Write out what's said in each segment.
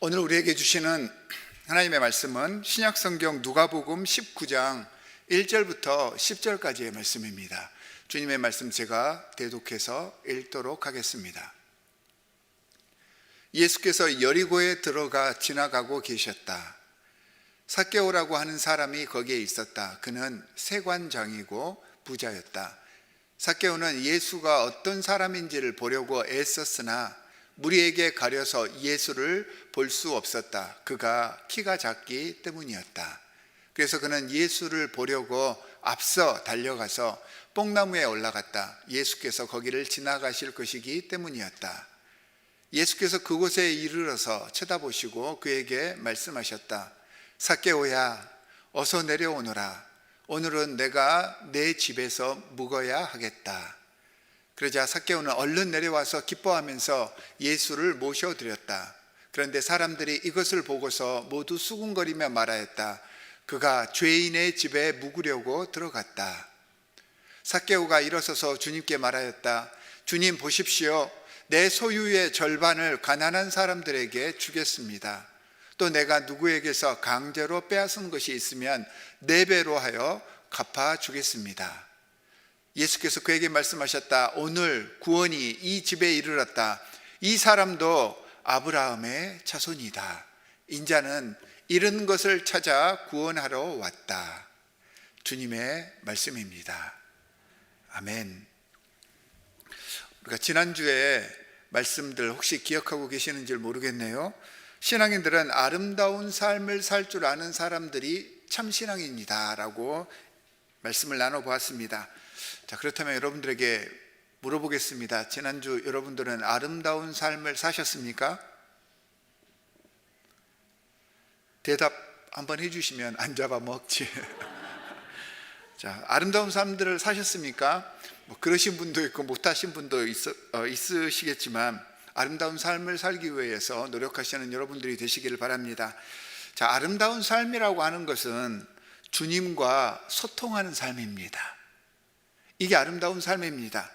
오늘 우리에게 주시는 하나님의 말씀은 신약성경 누가복음 19장 1절부터 10절까지의 말씀입니다. 주님의 말씀 제가 대독해서 읽도록 하겠습니다. 예수께서 여리고에 들어가 지나가고 계셨다. 삭개오라고 하는 사람이 거기에 있었다. 그는 세관장이고 부자였다. 삭개오는 예수가 어떤 사람인지를 보려고 애썼으나 무리에게 가려서 예수를 볼 수 없었다. 그가 키가 작기 때문이었다. 그래서 그는 예수를 보려고 앞서 달려가서 뽕나무에 올라갔다. 예수께서 거기를 지나가실 것이기 때문이었다. 예수께서 그곳에 이르러서 쳐다보시고 그에게 말씀하셨다. 삭개오야, 어서 내려오너라. 오늘은 내가 내 집에서 묵어야 하겠다. 그러자 삭개오는 얼른 내려와서 기뻐하면서 예수를 모셔드렸다. 그런데 사람들이 이것을 보고서 모두 수군거리며 말하였다. 그가 죄인의 집에 묵으려고 들어갔다. 삭개오가 일어서서 주님께 말하였다. 주님 보십시오. 내 소유의 절반을 가난한 사람들에게 주겠습니다. 또 내가 누구에게서 강제로 빼앗은 것이 있으면 4배로 하여 갚아주겠습니다. 예수께서 그에게 말씀하셨다. 오늘 구원이 이 집에 이르렀다. 이 사람도 아브라함의 자손이다. 인자는 잃은 것을 찾아 구원하러 왔다. 주님의 말씀입니다. 아멘. 우리가 지난주에 말씀들 혹시 기억하고 계시는지 모르겠네요. 신앙인들은 아름다운 삶을 살 줄 아는 사람들이 참 신앙인이다 라고 말씀을 나눠보았습니다. 자, 그렇다면 여러분들에게 물어보겠습니다. 지난주 여러분들은 아름다운 삶을 사셨습니까? 대답 한번 해주시면 안 잡아먹지. 자, 아름다운 삶들을 사셨습니까? 그러신 분도 있고 못하신 분도 있으시겠지만 아름다운 삶을 살기 위해서 노력하시는 여러분들이 되시기를 바랍니다. 자, 아름다운 삶이라고 하는 것은 주님과 소통하는 삶입니다. 이게 아름다운 삶입니다.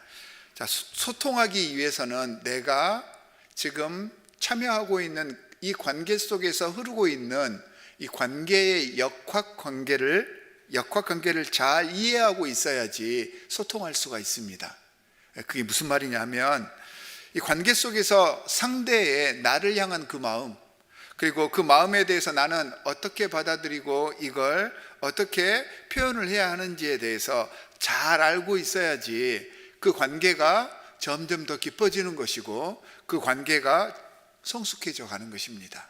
자, 소통하기 위해서는 내가 지금 참여하고 있는 이 관계 속에서 흐르고 있는 이 관계의 역학관계를 잘 이해하고 있어야지 소통할 수가 있습니다. 그게 무슨 말이냐면 이 관계 속에서 상대의 나를 향한 그 마음, 그리고 그 마음에 대해서 나는 어떻게 받아들이고 이걸 어떻게 표현을 해야 하는지에 대해서 잘 알고 있어야지 그 관계가 점점 더 깊어지는 것이고 그 관계가 성숙해져 가는 것입니다.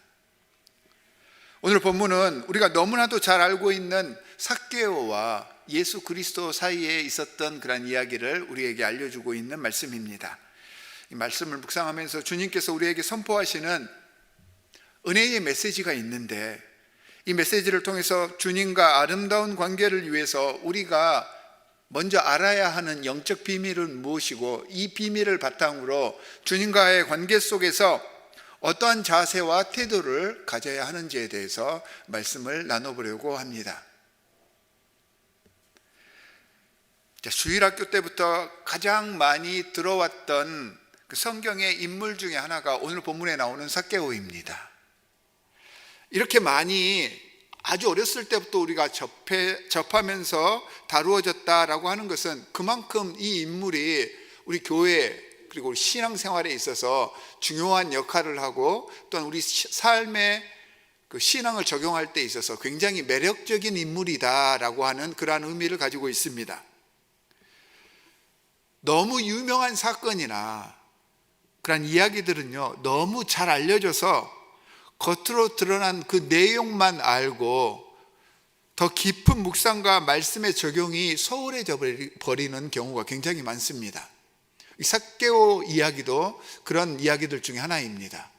오늘 본문은 우리가 너무나도 잘 알고 있는 삭개오와 예수 그리스도 사이에 있었던 그런 이야기를 우리에게 알려주고 있는 말씀입니다. 이 말씀을 묵상하면서 주님께서 우리에게 선포하시는 은혜의 메시지가 있는데, 이 메시지를 통해서 주님과 아름다운 관계를 위해서 우리가 먼저 알아야 하는 영적 비밀은 무엇이고, 이 비밀을 바탕으로 주님과의 관계 속에서 어떠한 자세와 태도를 가져야 하는지에 대해서 말씀을 나눠보려고 합니다. 주일학교 때부터 가장 많이 들어왔던 그 성경의 인물 중에 하나가 오늘 본문에 나오는 삭개오입니다. 이렇게 많이 아주 어렸을 때부터 우리가 접하면서 다루어졌다라고 하는 것은 그만큼 이 인물이 우리 교회 그리고 우리 신앙생활에 있어서 중요한 역할을 하고 또한 우리 삶의 그 신앙을 적용할 때 있어서 굉장히 매력적인 인물이다라고 하는 그러한 의미를 가지고 있습니다. 너무 유명한 사건이나 그런 이야기들은요, 너무 잘 알려져서 겉으로 드러난 그 내용만 알고 더 깊은 묵상과 말씀의 적용이 소홀해져 버리는 경우가 굉장히 많습니다. 이 삭개오 이야기도 그런 이야기들 중에 하나입니다.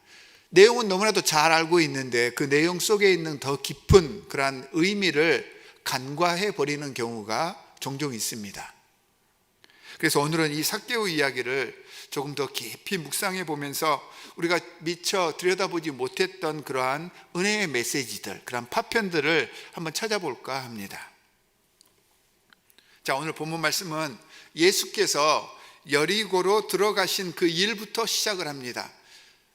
내용은 너무나도 잘 알고 있는데 그 내용 속에 있는 더 깊은 그런 의미를 간과해 버리는 경우가 종종 있습니다. 그래서 오늘은 이 삭개오 이야기를 조금 더 깊이 묵상해 보면서 우리가 미처 들여다보지 못했던 그러한 은혜의 메시지들, 그러한 파편들을 한번 찾아볼까 합니다. 자, 오늘 본문 말씀은 예수께서 여리고로 들어가신 그 일부터 시작을 합니다.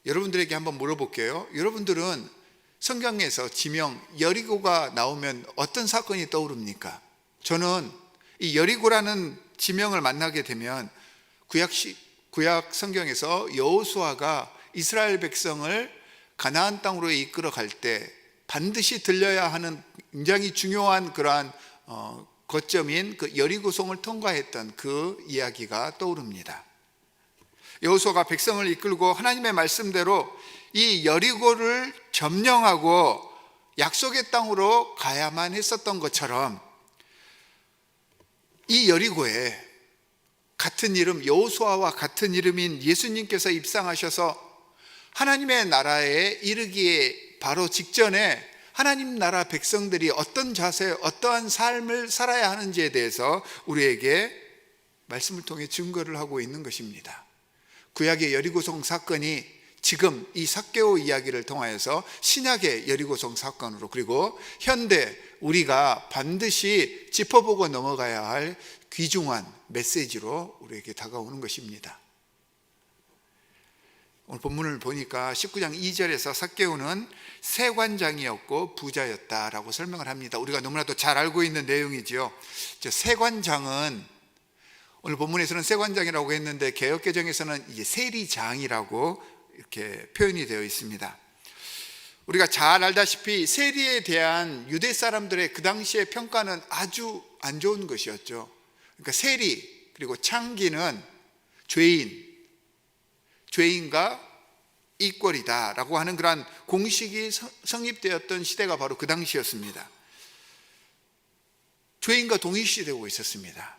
여러분들에게 한번 물어볼게요. 여러분들은 성경에서 지명 여리고가 나오면 어떤 사건이 떠오릅니까? 저는 이 여리고라는 지명을 만나게 되면 구약 성경에서 여호수아가 이스라엘 백성을 가나안 땅으로 이끌어 갈 때 반드시 들려야 하는 굉장히 중요한 그러한 거점인 그 여리고성을 통과했던 그 이야기가 떠오릅니다. 여호수아가 백성을 이끌고 하나님의 말씀대로 이 여리고를 점령하고 약속의 땅으로 가야만 했었던 것처럼 이 여리고에 같은 이름, 여호수아와 같은 이름인 예수님께서 입상하셔서 하나님의 나라에 이르기에 바로 직전에 하나님 나라 백성들이 어떤 자세, 어떠한 삶을 살아야 하는지에 대해서 우리에게 말씀을 통해 증거를 하고 있는 것입니다. 구약의 여리고성 사건이 지금 이 삭개오 이야기를 통하여서 신약의 여리고성 사건으로, 그리고 현대 우리가 반드시 짚어보고 넘어가야 할 귀중한 메시지로 우리에게 다가오는 것입니다. 오늘 본문을 보니까 19장 2절에서 삭개오는 세관장이었고 부자였다라고 설명을 합니다. 우리가 너무나도 잘 알고 있는 내용이지요. 세관장은, 오늘 본문에서는 세관장이라고 했는데 개역개정에서는 이제 세리장이라고 이렇게 표현이 되어 있습니다. 우리가 잘 알다시피 세리에 대한 유대 사람들의 그 당시의 평가는 아주 안 좋은 것이었죠. 그러니까 세리 그리고 창기는 죄인과 이꼴이다라고 하는 그러한 공식이 성립되었던 시대가 바로 그 당시였습니다. 죄인과 동일시되고 있었습니다.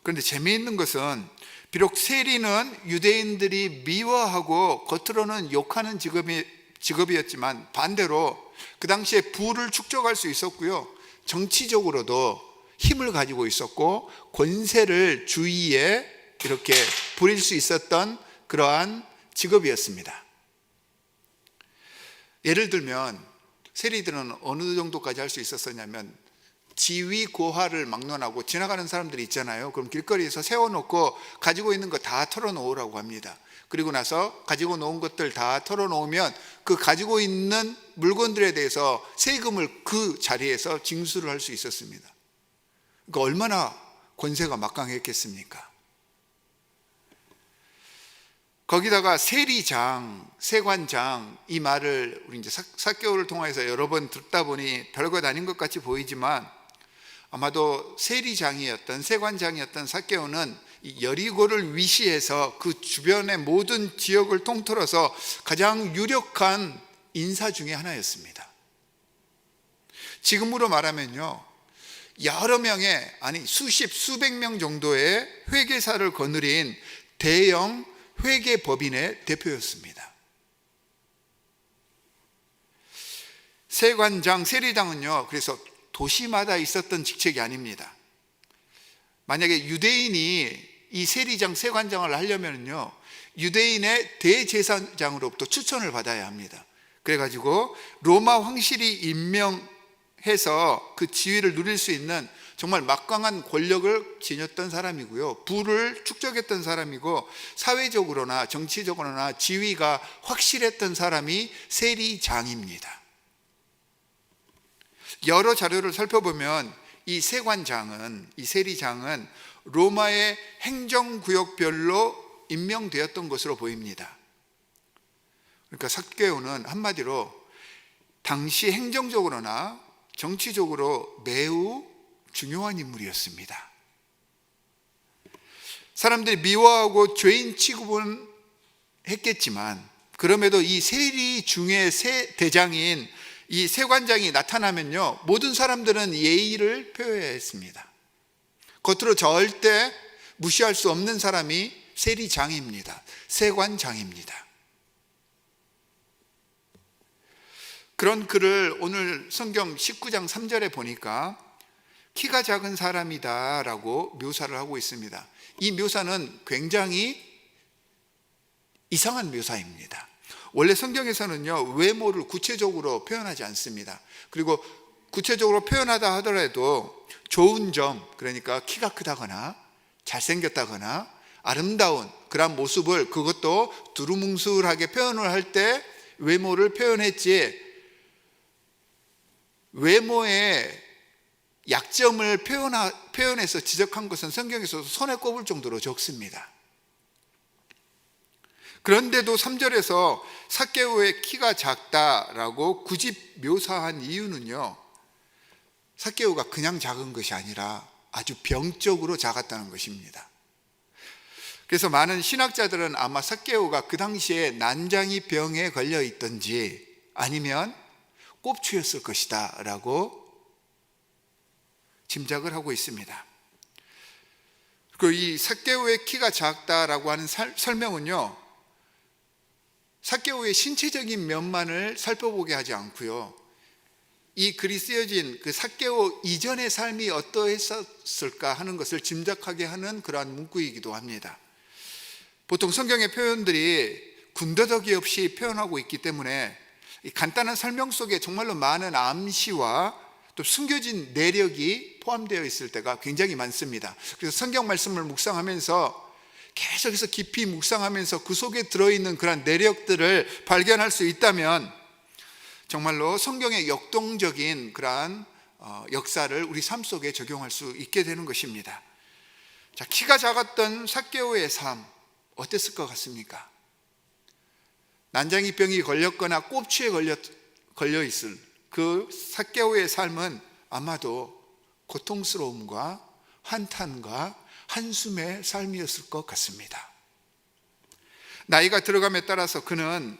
그런데 재미있는 것은 비록 세리는 유대인들이 미워하고 겉으로는 욕하는 직업이었지만 반대로 그 당시에 부를 축적할 수 있었고요, 정치적으로도 힘을 가지고 있었고 권세를 주위에 이렇게 부릴 수 있었던 그러한 직업이었습니다. 예를 들면 세리들은 어느 정도까지 할 수 있었냐면 지위 고하를 막론하고 지나가는 사람들이 있잖아요. 그럼 길거리에서 세워놓고 가지고 있는 거 다 털어놓으라고 합니다. 그리고 나서 가지고 놓은 것들 다 털어놓으면 그 가지고 있는 물건들에 대해서 세금을 그 자리에서 징수를 할 수 있었습니다. 그러니까 얼마나 권세가 막강했겠습니까? 거기다가 세리장, 세관장, 이 말을 우리 이제 삭개오를 통해서 여러 번 듣다 보니 별것 아닌 것 같이 보이지만 아마도 세리장이었던, 세관장이었던 삭개오는 이 여리고를 위시해서 그 주변의 모든 지역을 통틀어서 가장 유력한 인사 중에 하나였습니다. 지금으로 말하면요, 여러 명의, 아니 수백 명 정도의 회계사를 거느린 대형 회계법인의 대표였습니다. 세관장, 세리장은요, 그래서 도시마다 있었던 직책이 아닙니다. 만약에 유대인이 이 세리장, 세관장을 하려면요, 유대인의 대제사장으로부터 추천을 받아야 합니다. 그래가지고 로마 황실이 임명해서 그 지위를 누릴 수 있는 정말 막강한 권력을 지녔던 사람이고요, 부를 축적했던 사람이고, 사회적으로나 정치적으로나 지위가 확실했던 사람이 세리장입니다. 여러 자료를 살펴보면 이 세관장은, 이 세리장은 로마의 행정구역별로 임명되었던 것으로 보입니다. 그러니까 삭개오는 한마디로 당시 행정적으로나 정치적으로 매우 중요한 인물이었습니다. 사람들이 미워하고 죄인 취급은 했겠지만 그럼에도 이 세리 중에 대장인 이 세관장이 나타나면요, 모든 사람들은 예의를 표해야 했습니다. 겉으로 절대 무시할 수 없는 사람이 세리장입니다. 세관장입니다. 그런 그를 오늘 성경 19장 3절에 보니까 키가 작은 사람이다 라고 묘사를 하고 있습니다. 이 묘사는 굉장히 이상한 묘사입니다. 원래 성경에서는요, 외모를 구체적으로 표현하지 않습니다. 그리고 구체적으로 표현하다 하더라도 좋은 점, 그러니까 키가 크다거나 잘생겼다거나 아름다운 그런 모습을, 그것도 두루뭉술하게 표현을 할 때 외모를 표현했지, 외모의 약점을 표현해서 지적한 것은 성경에서 손에 꼽을 정도로 적습니다. 그런데도 3절에서 삭개오의 키가 작다라고 굳이 묘사한 이유는요, 삭개오가 그냥 작은 것이 아니라 아주 병적으로 작았다는 것입니다. 그래서 많은 신학자들은 아마 삭개오가 그 당시에 난장이 병에 걸려 있던지 아니면 꼽추였을 것이다 라고 짐작을 하고 있습니다. 그 이 삭개오의 키가 작다라고 하는 설명은요, 삭개오의 신체적인 면만을 살펴보게 하지 않고요, 이 글이 쓰여진 그 삭개오 이전의 삶이 어떠했었을까 하는 것을 짐작하게 하는 그러한 문구이기도 합니다. 보통 성경의 표현들이 군더더기 없이 표현하고 있기 때문에 이 간단한 설명 속에 정말로 많은 암시와 또 숨겨진 내력이 포함되어 있을 때가 굉장히 많습니다. 그래서 성경 말씀을 묵상하면서 계속해서 깊이 묵상하면서 그 속에 들어있는 그런 내력들을 발견할 수 있다면 정말로 성경의 역동적인 그러한 역사를 우리 삶 속에 적용할 수 있게 되는 것입니다. 자, 키가 작았던 삭개오의 삶 어땠을 것 같습니까? 난장이 병이 걸렸거나 꼽추에 걸려 있을 그 삭개오의 삶은 아마도 고통스러움과 한탄과 한숨의 삶이었을 것 같습니다. 나이가 들어감에 따라서 그는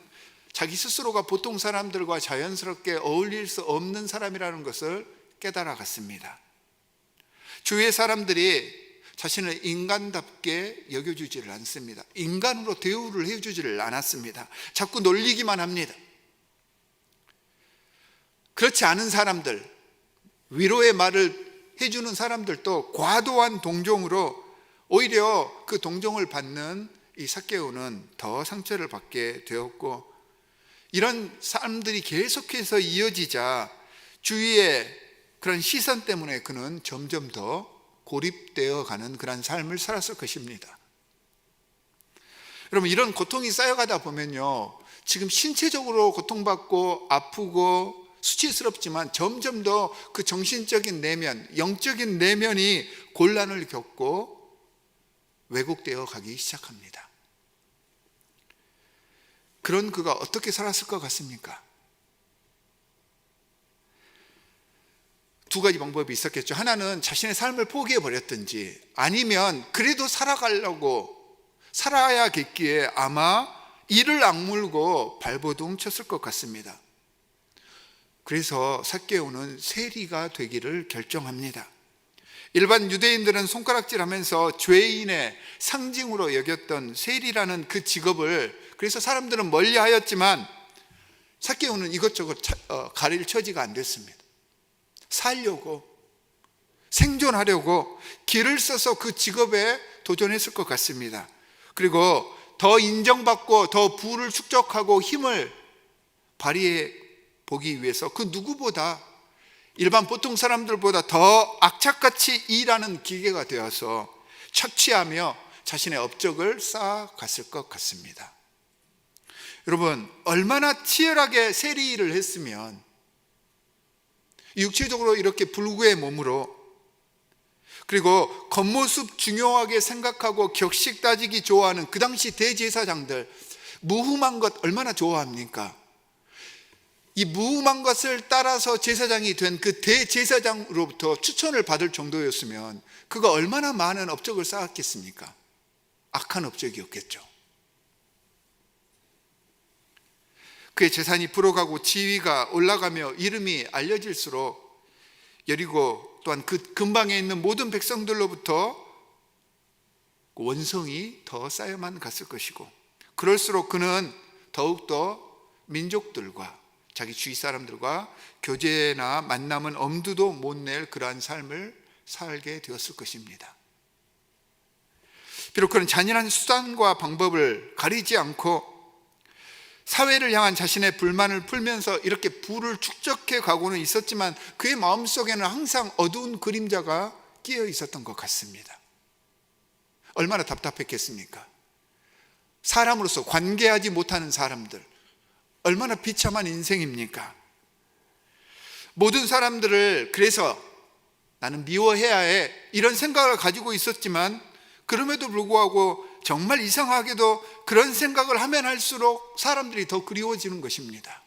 자기 스스로가 보통 사람들과 자연스럽게 어울릴 수 없는 사람이라는 것을 깨달아갔습니다. 주위의 사람들이 자신을 인간답게 여겨주지를 않습니다. 인간으로 대우를 해주지를 않았습니다. 자꾸 놀리기만 합니다. 그렇지 않은 사람들, 위로의 말을 해주는 사람들도 과도한 동정으로 오히려 그 동정을 받는 이 삭개오는 더 상처를 받게 되었고, 이런 사람들이 계속해서 이어지자 주위의 그런 시선 때문에 그는 점점 더 고립되어 가는 그런 삶을 살았을 것입니다. 여러분, 이런 고통이 쌓여가다 보면요, 지금 신체적으로 고통받고 아프고 수치스럽지만 점점 더 그 정신적인 내면, 영적인 내면이 곤란을 겪고 왜곡되어 가기 시작합니다. 그런 그가 어떻게 살았을 것 같습니까? 두 가지 방법이 있었겠죠. 하나는 자신의 삶을 포기해 버렸든지, 아니면 그래도 살아야겠기에 아마 이를 악물고 발버둥 쳤을 것 같습니다. 그래서 삭개오는 세리가 되기를 결정합니다. 일반 유대인들은 손가락질하면서 죄인의 상징으로 여겼던 세리라는 그 직업을, 그래서 사람들은 멀리하였지만 삭개오는 이것저것 가릴 처지가 안 됐습니다. 살려고, 생존하려고 길을 써서 그 직업에 도전했을 것 같습니다. 그리고 더 인정받고 더 부를 축적하고 힘을 발휘해 보기 위해서 그 누구보다, 일반 보통 사람들보다 더 악착같이 일하는 기계가 되어서 착취하며 자신의 업적을 쌓아갔을 것 같습니다. 여러분, 얼마나 치열하게 세리 일을 했으면 육체적으로 이렇게 불구의 몸으로, 그리고 겉모습 중요하게 생각하고 격식 따지기 좋아하는 그 당시 대제사장들, 무흠한 것 얼마나 좋아합니까? 이 무흠한 것을 따라서 제사장이 된 그 대제사장으로부터 추천을 받을 정도였으면 그가 얼마나 많은 업적을 쌓았겠습니까? 악한 업적이었겠죠. 그의 재산이 불어가고 지위가 올라가며 이름이 알려질수록 여리고 또한 그 근방에 있는 모든 백성들로부터 원성이 더 쌓여만 갔을 것이고, 그럴수록 그는 더욱더 민족들과 자기 주위 사람들과 교제나 만남은 엄두도 못 낼 그러한 삶을 살게 되었을 것입니다. 비록 그는 잔인한 수단과 방법을 가리지 않고 사회를 향한 자신의 불만을 풀면서 이렇게 부를 축적해 가고는 있었지만 그의 마음속에는 항상 어두운 그림자가 끼어 있었던 것 같습니다. 얼마나 답답했겠습니까? 사람으로서 관계하지 못하는 사람들, 얼마나 비참한 인생입니까? 모든 사람들을 그래서 나는 미워해야 해, 이런 생각을 가지고 있었지만 그럼에도 불구하고 정말 이상하게도 그런 생각을 하면 할수록 사람들이 더 그리워지는 것입니다.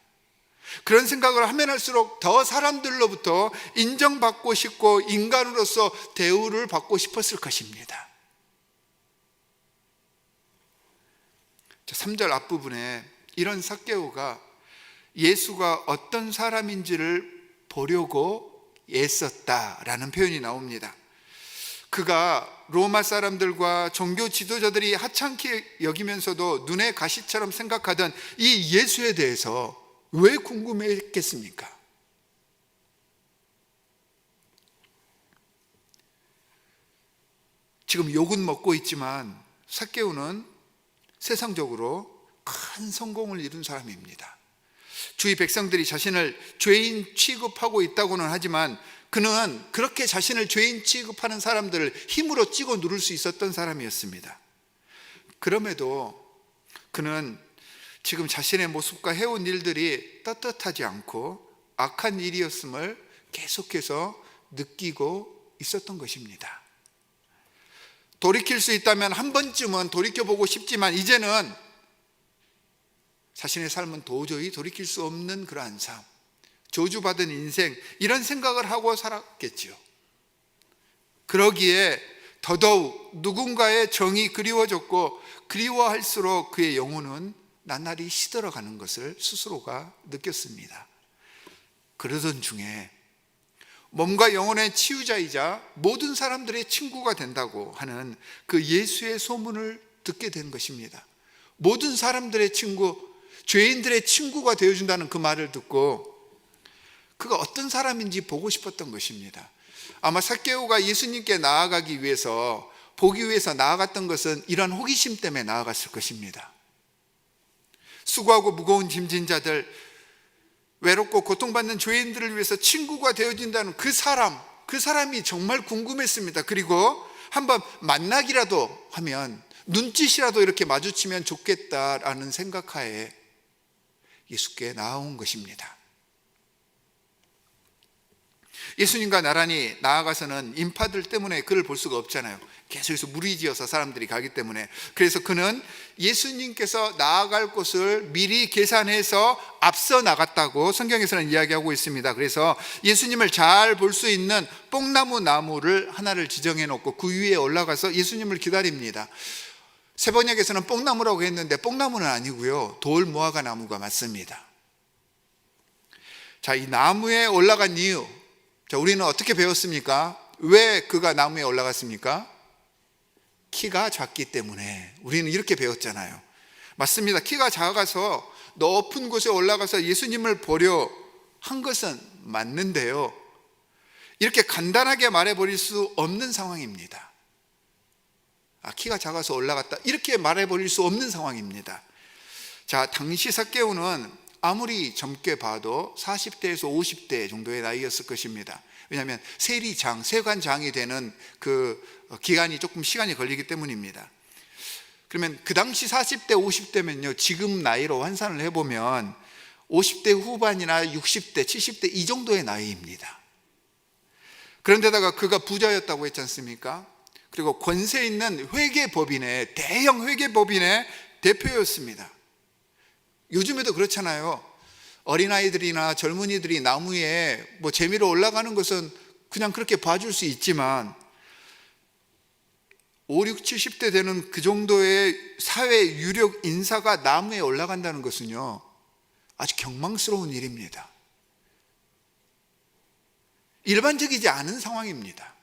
그런 생각을 하면 할수록 더 사람들로부터 인정받고 싶고 인간으로서 대우를 받고 싶었을 것입니다. 3절 앞부분에 이런 삭개오가 예수가 어떤 사람인지를 보려고 애썼다라는 표현이 나옵니다. 그가 로마 사람들과 종교 지도자들이 하찮게 여기면서도 눈의 가시처럼 생각하던 이 예수에 대해서 왜 궁금했겠습니까? 지금 욕은 먹고 있지만 삭개오는 세상적으로 큰 성공을 이룬 사람입니다. 주위 백성들이 자신을 죄인 취급하고 있다고는 하지만 그는 그렇게 자신을 죄인 취급하는 사람들을 힘으로 찍어 누를 수 있었던 사람이었습니다. 그럼에도 그는 지금 자신의 모습과 해온 일들이 떳떳하지 않고 악한 일이었음을 계속해서 느끼고 있었던 것입니다. 돌이킬 수 있다면 한 번쯤은 돌이켜보고 싶지만 이제는 자신의 삶은 도저히 돌이킬 수 없는 그러한 삶, 저주받은 인생, 이런 생각을 하고 살았겠지요. 그러기에 더더욱 누군가의 정이 그리워졌고 그리워할수록 그의 영혼은 나날이 시들어가는 것을 스스로가 느꼈습니다. 그러던 중에 몸과 영혼의 치유자이자 모든 사람들의 친구가 된다고 하는 그 예수의 소문을 듣게 된 것입니다. 모든 사람들의 친구, 죄인들의 친구가 되어준다는 그 말을 듣고 그가 어떤 사람인지 보고 싶었던 것입니다. 아마 삭개오가 예수님께 나아가기 위해서, 보기 위해서 나아갔던 것은 이런 호기심 때문에 나아갔을 것입니다. 수고하고 무거운 짐진 자들, 외롭고 고통받는 죄인들을 위해서 친구가 되어진다는 그 사람이 정말 궁금했습니다. 그리고 한번 만나기라도 하면, 눈짓이라도 이렇게 마주치면 좋겠다라는 생각하에 예수께 나아온 것입니다. 예수님과 나란히 나아가서는 인파들 때문에 그를 볼 수가 없잖아요. 계속해서 무리지어서 사람들이 가기 때문에. 그래서 그는 예수님께서 나아갈 곳을 미리 계산해서 앞서 나갔다고 성경에서는 이야기하고 있습니다. 그래서 예수님을 잘 볼 수 있는 뽕나무 나무를 하나를 지정해 놓고 그 위에 올라가서 예수님을 기다립니다. 세번역에서는 뽕나무라고 했는데 뽕나무는 아니고요, 돌무화과 나무가 맞습니다. 자, 이 나무에 올라간 이유, 자, 우리는 어떻게 배웠습니까? 왜 그가 나무에 올라갔습니까? 키가 작기 때문에. 우리는 이렇게 배웠잖아요. 맞습니다. 키가 작아서 높은 곳에 올라가서 예수님을 보려 한 것은 맞는데요, 이렇게 간단하게 말해버릴 수 없는 상황입니다. 키가 작아서 올라갔다, 이렇게 말해버릴 수 없는 상황입니다. 자, 당시 삭개오는 아무리 젊게 봐도 40대에서 50대 정도의 나이였을 것입니다. 왜냐하면 세관장이 되는 그 기간이 조금 시간이 걸리기 때문입니다. 그러면 그 당시 40대, 50대면요, 지금 나이로 환산을 해보면 50대 후반이나 60대, 70대 이 정도의 나이입니다. 그런데다가 그가 부자였다고 했지 않습니까? 그리고 권세 있는 회계법인의, 대형 회계법인의 대표였습니다. 요즘에도 그렇잖아요. 어린아이들이나 젊은이들이 나무에 재미로 올라가는 것은 그냥 그렇게 봐줄 수 있지만 5, 6, 70대 되는 그 정도의 사회 유력 인사가 나무에 올라간다는 것은요, 아주 경망스러운 일입니다. 일반적이지 않은 상황입니다.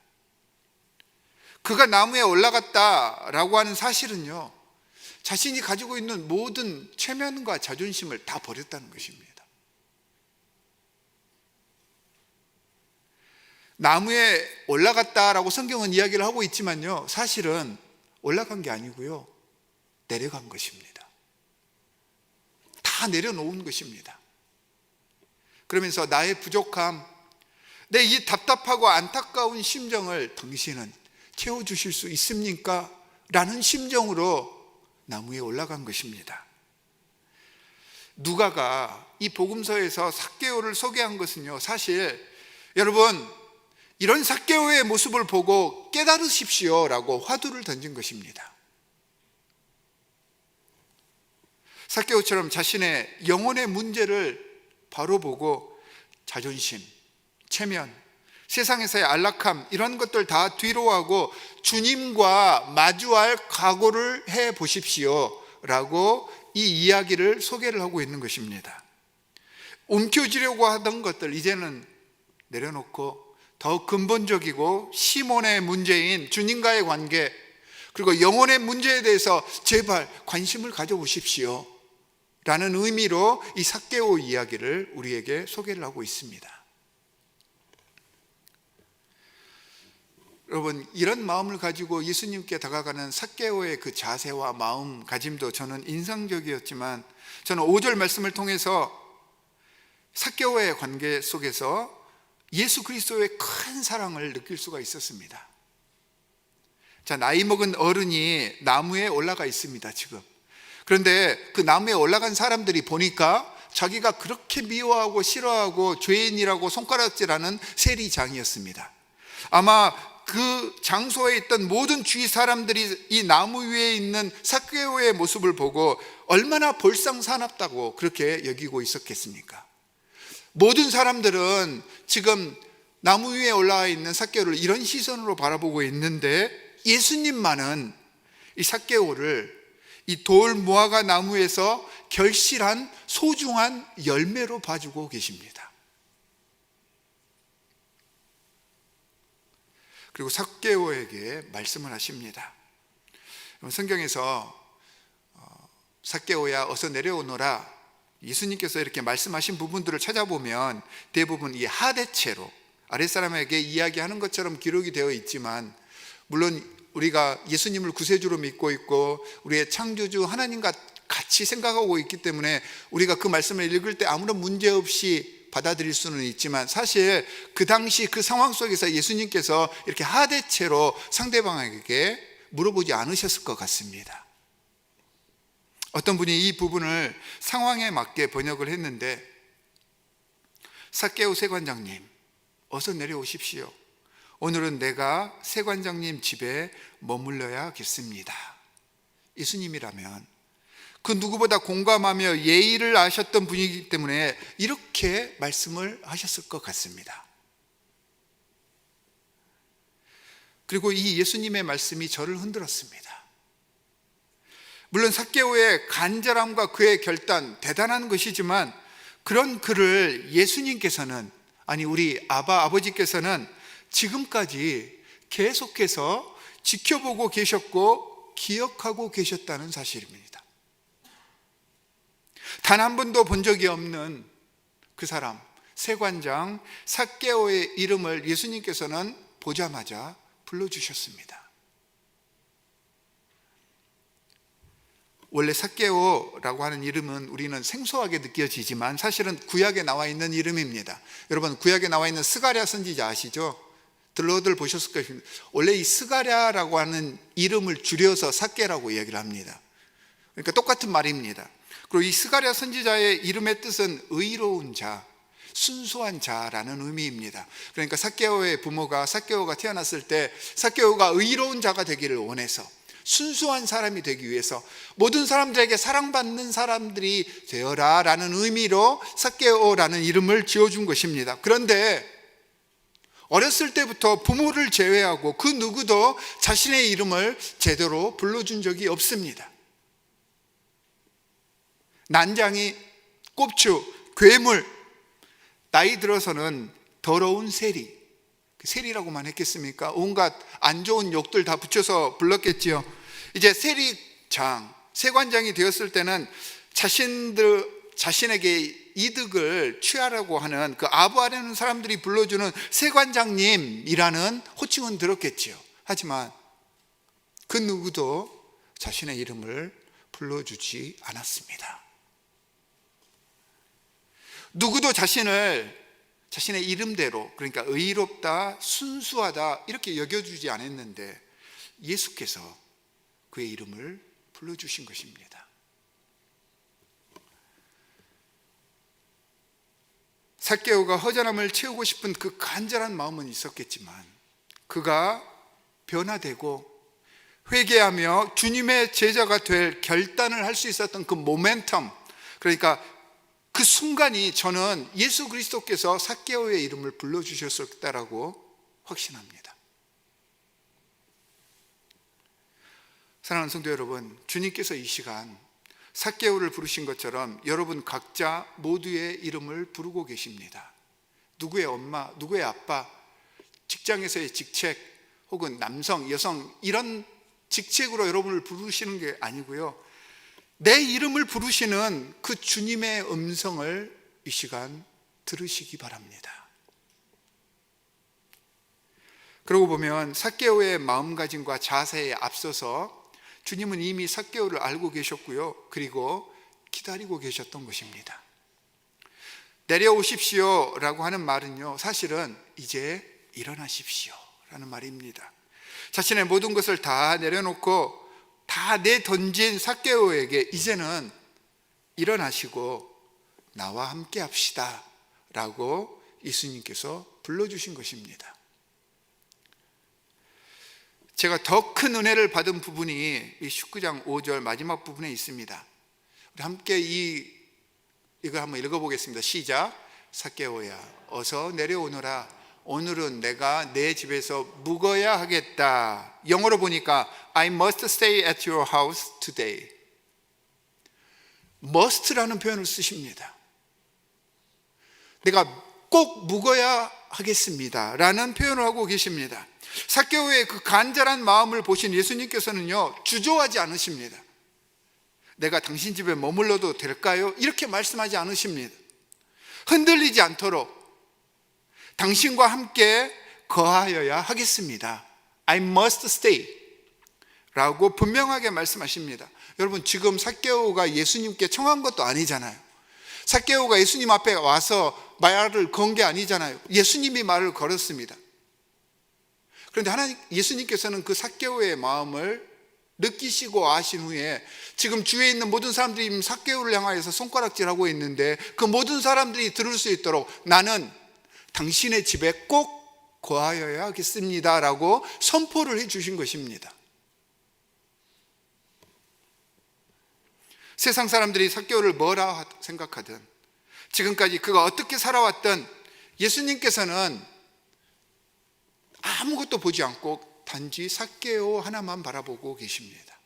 그가 나무에 올라갔다라고 하는 사실은요, 자신이 가지고 있는 모든 체면과 자존심을 다 버렸다는 것입니다. 나무에 올라갔다라고 성경은 이야기를 하고 있지만요, 사실은 올라간 게 아니고요, 내려간 것입니다. 다 내려놓은 것입니다. 그러면서 나의 부족함, 내 이 답답하고 안타까운 심정을 당신은 채워주실 수 있습니까? 라는 심정으로 나무 위에 올라간 것입니다. 누가가 이 복음서에서 삭개오를 소개한 것은요, 사실 여러분 이런 삭개오의 모습을 보고 깨달으십시오라고 화두를 던진 것입니다. 삭개오처럼 자신의 영혼의 문제를 바로 보고 자존심, 체면, 세상에서의 안락함 이런 것들 다 뒤로하고 주님과 마주할 각오를 해 보십시오라고 이 이야기를 소개를 하고 있는 것입니다. 움켜쥐려고 하던 것들 이제는 내려놓고 더 근본적이고 시몬의 문제인 주님과의 관계, 그리고 영혼의 문제에 대해서 제발 관심을 가져보십시오 라는 의미로 이 삭개오 이야기를 우리에게 소개를 하고 있습니다. 여러분, 이런 마음을 가지고 예수님께 다가가는 삭개오의 그 자세와 마음가짐도 저는 인상적이었지만, 저는 5절 말씀을 통해서 삭개오의 관계 속에서 예수 그리스도의 큰 사랑을 느낄 수가 있었습니다. 자, 나이 먹은 어른이 나무에 올라가 있습니다 지금. 그런데 그 나무에 올라간 사람들이 보니까 자기가 그렇게 미워하고 싫어하고 죄인이라고 손가락질하는 세리장이었습니다. 아마 그 장소에 있던 모든 주위 사람들이 이 나무 위에 있는 삭개오의 모습을 보고 얼마나 볼상사납다고 그렇게 여기고 있었겠습니까? 모든 사람들은 지금 나무 위에 올라와 있는 삭개오를 이런 시선으로 바라보고 있는데, 예수님만은 이 삭개오를 이 돌 무화과 나무에서 결실한 소중한 열매로 봐주고 계십니다. 그리고 삭개오에게 말씀을 하십니다. 성경에서 삭개오야 어서 내려오너라, 예수님께서 이렇게 말씀하신 부분들을 찾아보면 대부분 이 하대체로 아랫사람에게 이야기하는 것처럼 기록이 되어 있지만, 물론 우리가 예수님을 구세주로 믿고 있고 우리의 창조주 하나님과 같이 생각하고 있기 때문에 우리가 그 말씀을 읽을 때 아무런 문제 없이 받아들일 수는 있지만, 사실 그 당시 그 상황 속에서 예수님께서 이렇게 하대체로 상대방에게 물어보지 않으셨을 것 같습니다. 어떤 분이 이 부분을 상황에 맞게 번역을 했는데, 삭개오 세관장님 어서 내려오십시오. 오늘은 내가 세관장님 집에 머물러야겠습니다. 예수님이라면 그 누구보다 공감하며 예의를 아셨던 분이기 때문에 이렇게 말씀을 하셨을 것 같습니다. 그리고 이 예수님의 말씀이 저를 흔들었습니다. 물론 삭개오의 간절함과 그의 결단 대단한 것이지만, 그런 그를 예수님께서는, 아니 우리 아버지께서는 지금까지 계속해서 지켜보고 계셨고 기억하고 계셨다는 사실입니다. 단 한 번도 본 적이 없는 그 사람, 세관장 삭개오의 이름을 예수님께서는 보자마자 불러주셨습니다. 원래 삭개오라고 하는 이름은 우리는 생소하게 느껴지지만 사실은 구약에 나와 있는 이름입니다. 여러분, 구약에 나와 있는 스가랴 선지자 아시죠? 들러들 보셨을 거예요. 원래 이 스가랴라고 하는 이름을 줄여서 삭개라고 이야기를 합니다. 그러니까 똑같은 말입니다. 그리고 이 스가랴 선지자의 이름의 뜻은 의로운 자, 순수한 자라는 의미입니다. 그러니까 삭개오의 부모가 삭개오가 태어났을 때 삭개오가 의로운 자가 되기를 원해서, 순수한 사람이 되기 위해서 모든 사람들에게 사랑받는 사람들이 되어라 라는 의미로 삭개오라는 이름을 지어준 것입니다. 그런데 어렸을 때부터 부모를 제외하고 그 누구도 자신의 이름을 제대로 불러준 적이 없습니다. 난장이, 꼽추, 괴물, 나이 들어서는 더러운 세리, 세리라고만 했겠습니까? 온갖 안 좋은 욕들 다 붙여서 불렀겠지요. 이제 세리장, 세관장이 되었을 때는 자신에게 이득을 취하라고 하는 그 아부하려는 사람들이 불러주는 세관장님이라는 호칭은 들었겠지요. 하지만 그 누구도 자신의 이름을 불러주지 않았습니다. 누구도 자신의 이름대로, 그러니까 의롭다, 순수하다 이렇게 여겨주지 않았는데 예수께서 그의 이름을 불러주신 것입니다. 삭개오가 허전함을 채우고 싶은 그 간절한 마음은 있었겠지만 그가 변화되고 회개하며 주님의 제자가 될 결단을 할 수 있었던 그 모멘텀, 그러니까 그 순간이 저는 예수 그리스도께서 삭개오의 이름을 불러주셨다라고 확신합니다. 사랑하는 성도 여러분, 주님께서 이 시간 삭개오를 부르신 것처럼 여러분 각자 모두의 이름을 부르고 계십니다. 누구의 엄마, 누구의 아빠, 직장에서의 직책, 혹은 남성, 여성 이런 직책으로 여러분을 부르시는 게 아니고요, 내 이름을 부르시는 그 주님의 음성을 이 시간 들으시기 바랍니다. 그러고 보면 삭개오의 마음가짐과 자세에 앞서서 주님은 이미 삭개오를 알고 계셨고요, 그리고 기다리고 계셨던 것입니다. 내려오십시오 라고 하는 말은요, 사실은 이제 일어나십시오 라는 말입니다. 자신의 모든 것을 다 내려놓고 다 내던진 삭개오에게 이제는 일어나시고 나와 함께 합시다 라고 예수님께서 불러주신 것입니다. 제가 더 큰 은혜를 받은 부분이 이 19장 5절 마지막 부분에 있습니다. 우리 함께 이걸 한번 읽어보겠습니다. 시작. 삭개오야 어서 내려오너라. 오늘은 내가 내 집에서 묵어야 하겠다. 영어로 보니까 I must stay at your house today. must라는 표현을 쓰십니다. 내가 꼭 묵어야 하겠습니다 라는 표현을 하고 계십니다. 삭개오의 그 간절한 마음을 보신 예수님께서는요, 주저하지 않으십니다. 내가 당신 집에 머물러도 될까요? 이렇게 말씀하지 않으십니다. 흔들리지 않도록 당신과 함께 거하여야 하겠습니다. I must stay 라고 분명하게 말씀하십니다. 여러분, 지금 삭개오가 예수님께 청한 것도 아니잖아요. 삭개오가 예수님 앞에 와서 말을 건 게 아니잖아요. 예수님이 말을 걸었습니다. 그런데 예수님께서는 그 삭개오의 마음을 느끼시고 아신 후에 지금 주위에 있는 모든 사람들이 삭개오를 향하여서 손가락질하고 있는데 그 모든 사람들이 들을 수 있도록 나는 당신의 집에 꼭 거하여야 하겠습니다 라고 선포를 해 주신 것입니다. 세상 사람들이 삭개오를 뭐라 생각하든 지금까지 그가 어떻게 살아왔든 예수님께서는 아무것도 보지 않고 단지 삭개오 하나만 바라보고 계십니다.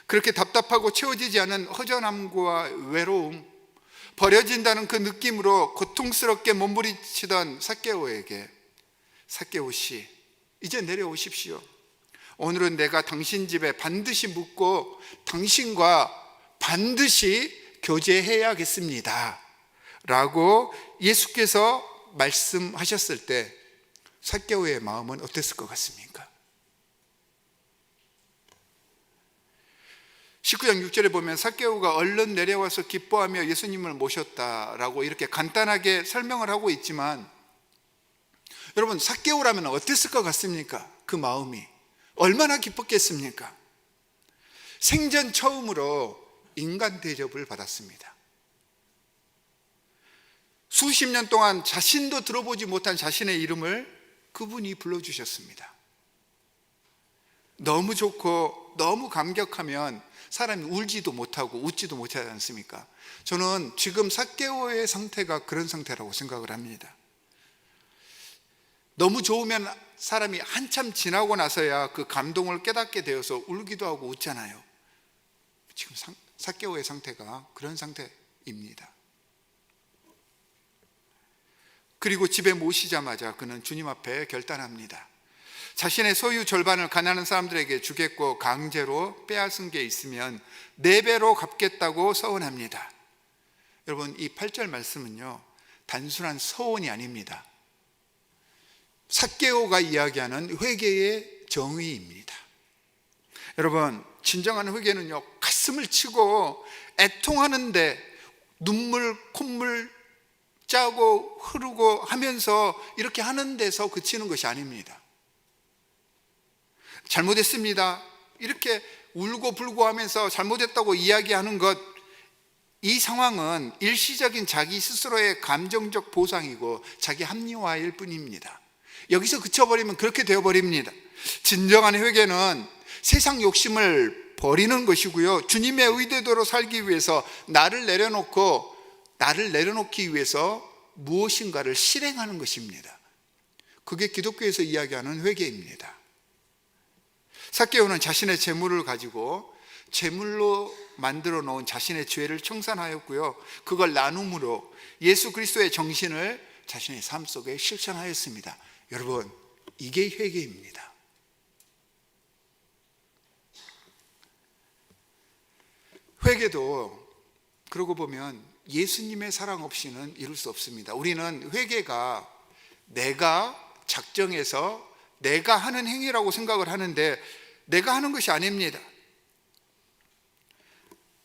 그렇게 답답하고 채워지지 않은 허전함과 외로움, 버려진다는 그 느낌으로 고통스럽게 몸부림치던 삭개오에게 삭개오 씨, 이제 내려오십시오. 오늘은 내가 당신 집에 반드시 묵고 당신과 반드시 교제해야겠습니다 라고 예수께서 말씀하셨을 때 삭개오의 마음은 어땠을 것 같습니까? 19장 6절에 보면 삭개오가 얼른 내려와서 기뻐하며 예수님을 모셨다라고 이렇게 간단하게 설명을 하고 있지만, 여러분, 삭개오라면 어땠을 것 같습니까? 그 마음이 얼마나 기뻤겠습니까? 생전 처음으로 인간 대접을 받았습니다. 수십 년 동안 자신도 들어보지 못한 자신의 이름을 그분이 불러주셨습니다. 너무 좋고 너무 감격하면 사람이 울지도 못하고 웃지도 못하지 않습니까? 저는 지금 삭개오의 상태가 그런 상태라고 생각을 합니다. 너무 좋으면 사람이 한참 지나고 나서야 그 감동을 깨닫게 되어서 울기도 하고 웃잖아요. 지금 삭개오의 상태가 그런 상태입니다. 그리고 집에 모시자마자 그는 주님 앞에 결단합니다. 자신의 소유 절반을 가난한 사람들에게 주겠고 강제로 빼앗은 게 있으면 4배로 갚겠다고 서원합니다. 여러분, 이 8절 말씀은요, 단순한 서원이 아닙니다. 삭개오가 이야기하는 회개의 정의입니다. 여러분, 진정한 회개는요, 가슴을 치고 애통하는데 눈물, 콧물 짜고 흐르고 하면서 이렇게 하는 데서 그치는 것이 아닙니다. 잘못했습니다. 이렇게 울고 불고 하면서 잘못했다고 이야기하는 것, 이 상황은 일시적인 자기 스스로의 감정적 보상이고 자기 합리화일 뿐입니다. 여기서 그쳐버리면 그렇게 되어버립니다. 진정한 회개는 세상 욕심을 버리는 것이고요, 주님의 의대대로 살기 위해서 나를 내려놓기 위해서 무엇인가를 실행하는 것입니다. 그게 기독교에서 이야기하는 회개입니다. 삭개오는 자신의 재물을 가지고 재물로 만들어 놓은 자신의 죄를 청산하였고요, 그걸 나눔으로 예수 그리스도의 정신을 자신의 삶 속에 실천하였습니다. 여러분, 이게 회개입니다. 회개도 그러고 보면 예수님의 사랑 없이는 이룰 수 없습니다. 우리는 회개가 내가 작정해서 내가 하는 행위라고 생각을 하는데 내가 하는 것이 아닙니다.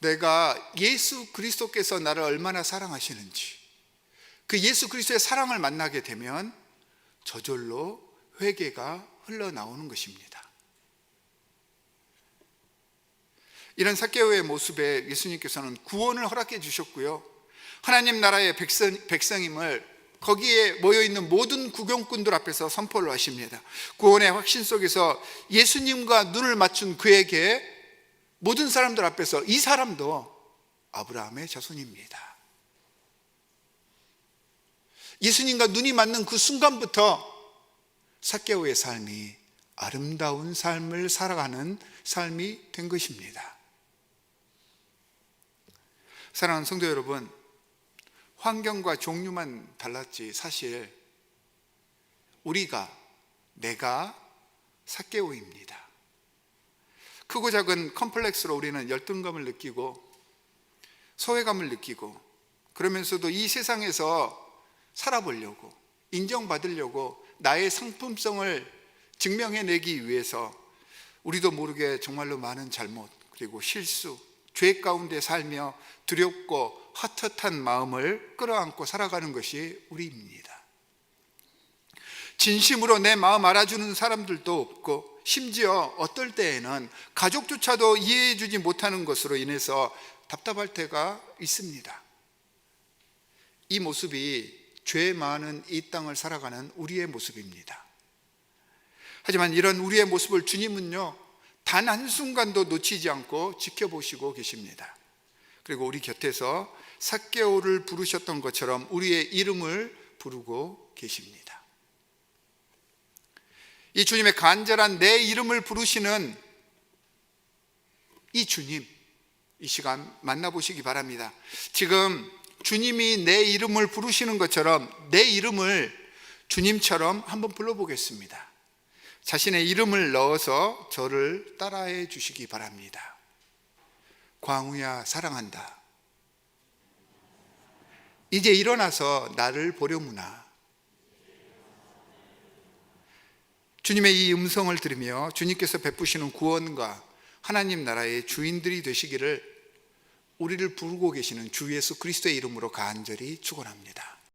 내가 예수 그리스도께서 나를 얼마나 사랑하시는지, 그 예수 그리스도의 사랑을 만나게 되면 저절로 회개가 흘러나오는 것입니다. 이런 삭개오의 모습에 예수님께서는 구원을 허락해 주셨고요, 하나님 나라의 백성임을 거기에 모여있는 모든 구경꾼들 앞에서 선포를 하십니다. 구원의 확신 속에서 예수님과 눈을 맞춘 그에게 모든 사람들 앞에서 이 사람도 아브라함의 자손입니다. 예수님과 눈이 맞는 그 순간부터 삭개오의 삶이 아름다운 삶을 살아가는 삶이 된 것입니다. 사랑하는 성도 여러분, 환경과 종류만 달랐지 사실 내가 삭개오입니다. 크고 작은 컴플렉스로 우리는 열등감을 느끼고 소외감을 느끼고, 그러면서도 이 세상에서 살아보려고, 인정받으려고, 나의 상품성을 증명해내기 위해서 우리도 모르게 정말로 많은 잘못, 그리고 실수, 죄 가운데 살며 두렵고 헛헛한 마음을 끌어안고 살아가는 것이 우리입니다. 진심으로 내 마음 알아주는 사람들도 없고, 심지어 어떨 때에는 가족조차도 이해해 주지 못하는 것으로 인해서 답답할 때가 있습니다. 이 모습이 죄 많은 이 땅을 살아가는 우리의 모습입니다. 하지만 이런 우리의 모습을 주님은요, 단 한순간도 놓치지 않고 지켜보시고 계십니다. 그리고 우리 곁에서 삭개오를 부르셨던 것처럼 우리의 이름을 부르고 계십니다. 이 주님의 간절한 내 이름을 부르시는 이 주님, 이 시간 만나보시기 바랍니다. 지금 주님이 내 이름을 부르시는 것처럼 내 이름을 주님처럼 한번 불러보겠습니다. 자신의 이름을 넣어서 저를 따라해 주시기 바랍니다. 광우야, 사랑한다. 이제 일어나서 나를 보려무나. 주님의 이 음성을 들으며 주님께서 베푸시는 구원과 하나님 나라의 주인들이 되시기를 우리를 부르고 계시는 주 예수 그리스도의 이름으로 간절히 축원합니다.